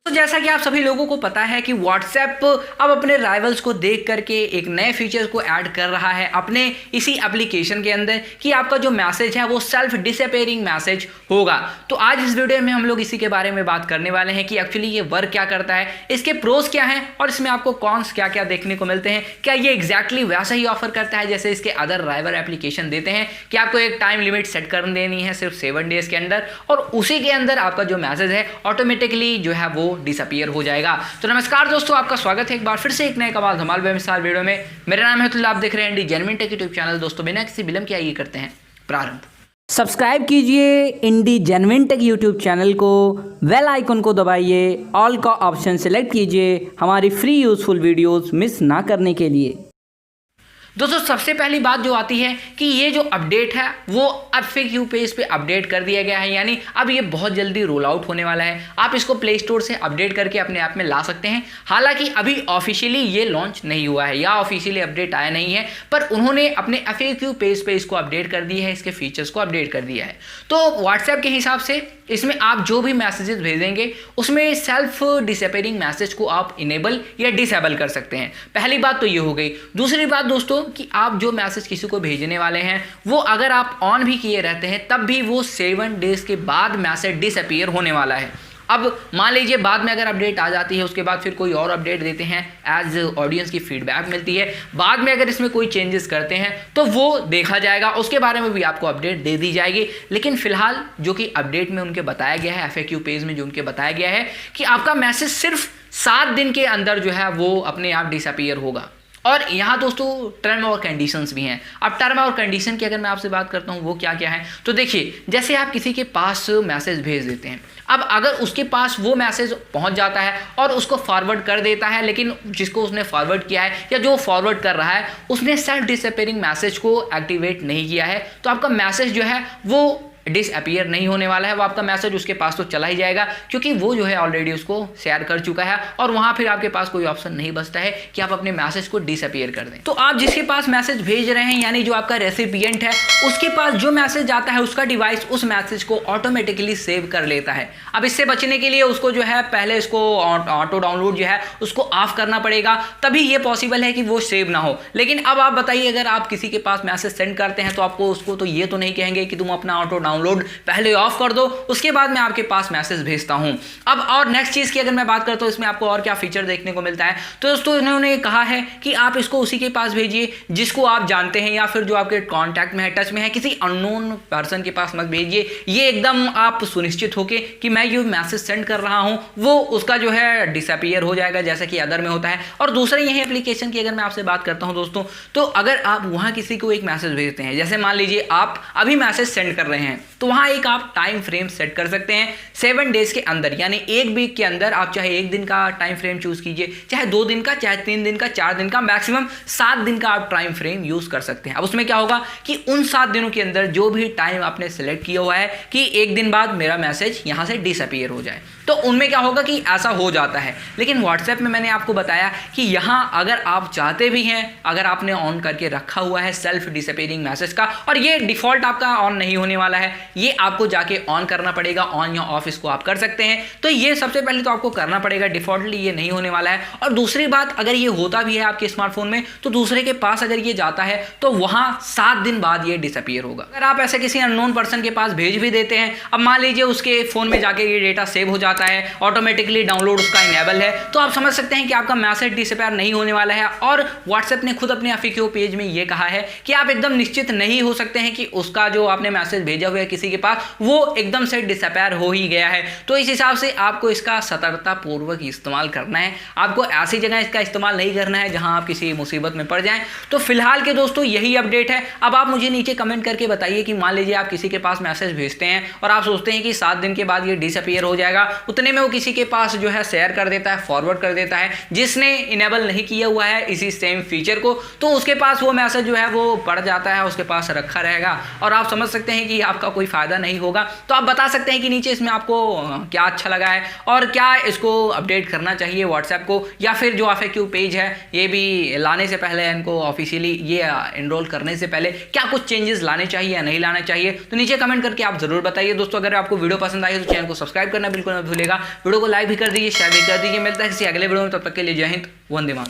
तो जैसा कि आप सभी लोगों को पता है कि WhatsApp अब अपने राइवल्स को देख करके एक नए फीचर्स को ऐड कर रहा है अपने इसी एप्लीकेशन के अंदर कि आपका जो मैसेज है वो सेल्फ डिसअपीयरिंग मैसेज होगा। तो आज इस वीडियो में हम लोग इसी के बारे में बात करने वाले हैं कि एक्चुअली ये वर्क क्या करता है, इसके प्रोज क्या हैं और इसमें आपको कॉन्स क्या क्या देखने को मिलते हैं। क्या ये एग्जैक्टली वैसा ही ऑफर करता है जैसे इसके अदर राइवल एप्लीकेशन देते हैं कि आपको एक टाइम लिमिट सेट कर देनी है सिर्फ 7 डेज के अंदर और उसी के अंदर आपका जो मैसेज है ऑटोमेटिकली जो है वो डिसअपीयर हो जाएगा। तो नमस्कार दोस्तों, आपका स्वागत है एक बार फिर से एक नए कमाल धमाल बेमिसाल वीडियो में। मेरा नाम है अतुल्ला, आप देख रहे हैं इंडी जेन्युइन टेक यूट्यूब चैनल। दोस्तों बिना किसी विलंब के आइए करते हैं प्रारंभ। सब्सक्राइब कीजिए इंडी जेन्युइन टेक यूट्यूब चैनल को, बेल आइकन को दबाइए, ऑल का ऑप्शन सेलेक्ट कीजिए हमारी फ्री यूजफुल वीडियोस मिस ना करने के लिए। दोस्तों सबसे पहली बात जो आती है कि ये जो अपडेट है वो FAQ पेज पे अपडेट कर दिया गया है, यानी अब ये बहुत जल्दी रोल आउट होने वाला है। आप इसको प्ले स्टोर से अपडेट करके अपने ऐप में ला सकते हैं। हालांकि अभी ऑफिशियली ये लॉन्च नहीं हुआ है या ऑफिशियली अपडेट आया नहीं है, पर उन्होंने अपने FAQ पेज पे इसको अपडेट कर दिया है, इसके फीचर्स को अपडेट कर दिया है। तो WhatsApp के हिसाब से इसमें आप जो भी मैसेजेस भेजेंगे उसमें सेल्फ डिसअपीयरिंग मैसेज को आप इनेबल या डिसेबल कर सकते हैं। पहली बात तो ये हो गई। दूसरी बात दोस्तों कि आप जो मैसेज किसी को भेजने वाले हैं वो अगर आप ऑन भी किए रहते हैं तब भी वो 7 डेज के बाद मैसेज डिसअपीयर होने वाला है। अब मान लीजिए बाद में अगर अपडेट आ जाती है, उसके बाद फिर कोई और अपडेट देते हैं, एज ऑडियंस की फीडबैक मिलती है, बाद में अगर इसमें कोई चेंजेस करते हैं तो वो देखा जाएगा, उसके बारे में भी आपको अपडेट दे दी जाएगी। लेकिन फिलहाल जो कि अपडेट में उनके बताया गया है, FAQ पेज में जो उनके बताया गया है कि आपका मैसेज सिर्फ 7 दिन के अंदर जो है वो अपने आप डिसअपीयर होगा। और यहाँ दोस्तों टर्म और कंडीशंस भी हैं। अब टर्म और कंडीशन की अगर मैं आपसे बात करता हूँ वो क्या क्या है, तो देखिए जैसे आप किसी के पास मैसेज भेज देते हैं, अब अगर उसके पास वो मैसेज पहुँच जाता है और उसको फॉरवर्ड कर देता है, लेकिन जिसको उसने फॉरवर्ड किया है या जो फॉरवर्ड कर रहा है उसने सेल्फ डिसअपीयरिंग मैसेज को एक्टिवेट नहीं किया है, तो आपका मैसेज जो है वो डिसअपीयर नहीं होने वाला है। वो आपका मैसेज उसके पास तो चला ही जाएगा क्योंकि वो जो है ऑलरेडी उसको शेयर कर चुका है और वहां फिर आपके पास कोई ऑप्शन नहीं बचता है कि आप अपने मैसेज को डिसअपीयर कर दें। तो आप जिसके पास मैसेज भेज रहे हैं यानी जो आपका रेसिपिएंट है उसके पास जो मैसेज जाता है उसका डिवाइस उस मैसेज को ऑटोमेटिकली सेव कर लेता है। अब इससे बचने के लिए उसको जो है पहले इसको ऑटो डाउनलोड जो है उसको ऑफ करना पड़ेगा, तभी ये पॉसिबल है कि वो सेव ना हो। लेकिन अब आप बताइए अगर आप किसी के पास मैसेज सेंड करते हैं तो आपको उसको तो ये तो नहीं कहेंगे कि तुम अपना ऑटो डाउनलोड पहले ऑफ कर दो उसके बाद मैं आपके पास मैसेज भेजता हूं। अब और नेक्स्ट चीज की अगर मैं बात करता हूं इसमें आपको और क्या फीचर देखने को मिलता है, तो दोस्तों इन्होंने कहा है कि आप इसको उसी के पास भेजिए जिसको आप जानते हैं या फिर जो आपके कांटेक्ट में है, टच में है, किसी अननोन पर्सन के पास मत भेजिए। ये एकदम आप सुनिश्चित होके कि मैं जो मैसेज सेंड कर रहा हूं वो उसका जो है डिसअपीयर हो जाएगा जैसा कि अदर में होता है। और दूसरा यही एप्लीकेशन की अगर मैं आपसे बात करता हूं दोस्तों, तो अगर आप वहां किसी को एक मैसेज भेजते हैं, जैसे मान लीजिए आप अभी मैसेज सेंड कर रहे हैं, तो वहां एक आप टाइम फ्रेम सेट कर सकते हैं 7 डेज के अंदर, यानी एक वीक के अंदर आप चाहे 1 दिन का टाइम फ्रेम चूज कीजिए, चाहे 2 दिन का, चाहे 3 दिन का, 4 दिन का, मैक्सिमम 7 दिन का आप टाइम फ्रेम यूज कर सकते हैं। अब उसमें क्या होगा कि उन 7 दिनों के अंदर जो भी टाइम आपने सेलेक्ट किया हुआ है कि 1 दिन बाद मेरा मैसेज यहां से डिसअपीयर हो जाए, तो उनमें क्या होगा कि ऐसा हो जाता है। लेकिन WhatsApp में मैंने आपको बताया कि यहां अगर आप चाहते भी हैं, अगर आपने ऑन करके रखा हुआ है सेल्फ डिसअपीयरिंग मैसेज का, और ये डिफॉल्ट आपका ऑन नहीं होने वाला है, ये आपको जाके ऑन करना पड़ेगा। ऑन या ऑफ इसको आप कर सकते हैं, तो ये सबसे पहले तो आपको करना पड़ेगा, डिफॉल्टली ये नहीं होने वाला है। और दूसरी बात, अगर ये होता भी है आपके स्मार्टफोन में तो दूसरे के पास अगर ये जाता है तो वहां 7 दिन बाद ये डिसअपीयर होगा। अगर आप ऐसे किसी अननोन पर्सन के पास भेज भी देते हैं, अब मान लीजिए उसके फोन में जाके ये डेटा सेव हो जाता है, ऑटोमेटिकली डाउनलोड उसका इनेबल है, तो आप समझ सकते हैं कि आपका मैसेज डिसअपीयर नहीं होने वाला है। और WhatsApp ने खुद अपने FAQ पेज में ये कहा है कि आप एकदम निश्चित नहीं हो सकते हैं कि उसका जो आपने मैसेज भेजा हुआ है किसी के पास वो एकदम से डिसअपीयर हो ही गया है। तो इस हिसाब से आपको इसका सतर्कता पूर्वक इस्तेमाल करना है, आपको ऐसी जगह इसका इस्तेमाल नहीं करना है जहां आप किसी मुसीबत में पड़ जाएं। तो फिलहाल के दोस्तों यही अपडेट है। अब आप मुझे नीचे कमेंट करके बताइए कि मान लीजिए आप किसी के पास मैसेज भेजते हैं और आप सोचते हैं कि 7 दिन के बाद ये डिसअपीयर हो जाएगा, उतने में वो किसी के पास जो है शेयर कर देता है, फॉरवर्ड कर देता है, जिसने इनेबल नहीं किया हुआ है इसी सेम फीचर को, तो उसके पास वो मैसेज जो है वो पड़ जाता है, उसके पास रखा रहेगा और आप समझ सकते हैं कि आपका कोई फ़ायदा नहीं होगा। तो आप बता सकते हैं कि नीचे इसमें आपको क्या अच्छा लगा है और क्या इसको अपडेट करना चाहिए व्हाट्सएप को, या फिर जो FAQ पेज है ये भी लाने से पहले, इनको ऑफिशियली ये एनरोल करने से पहले क्या कुछ चेंजेस लाने चाहिए या नहीं लाने चाहिए। तो नीचे कमेंट करके आप जरूर बताइए। दोस्तों अगर आपको वीडियो पसंद आई तो चैनल को सब्सक्राइब करना बिल्कुल मत भूलिएगा, वीडियो को लाइक भी कर दीजिए, शेयर भी कर दीजिए। मिलता है किसी अगले वीडियो में, तब तक के लिए जय हिंद, वंदे मातरम।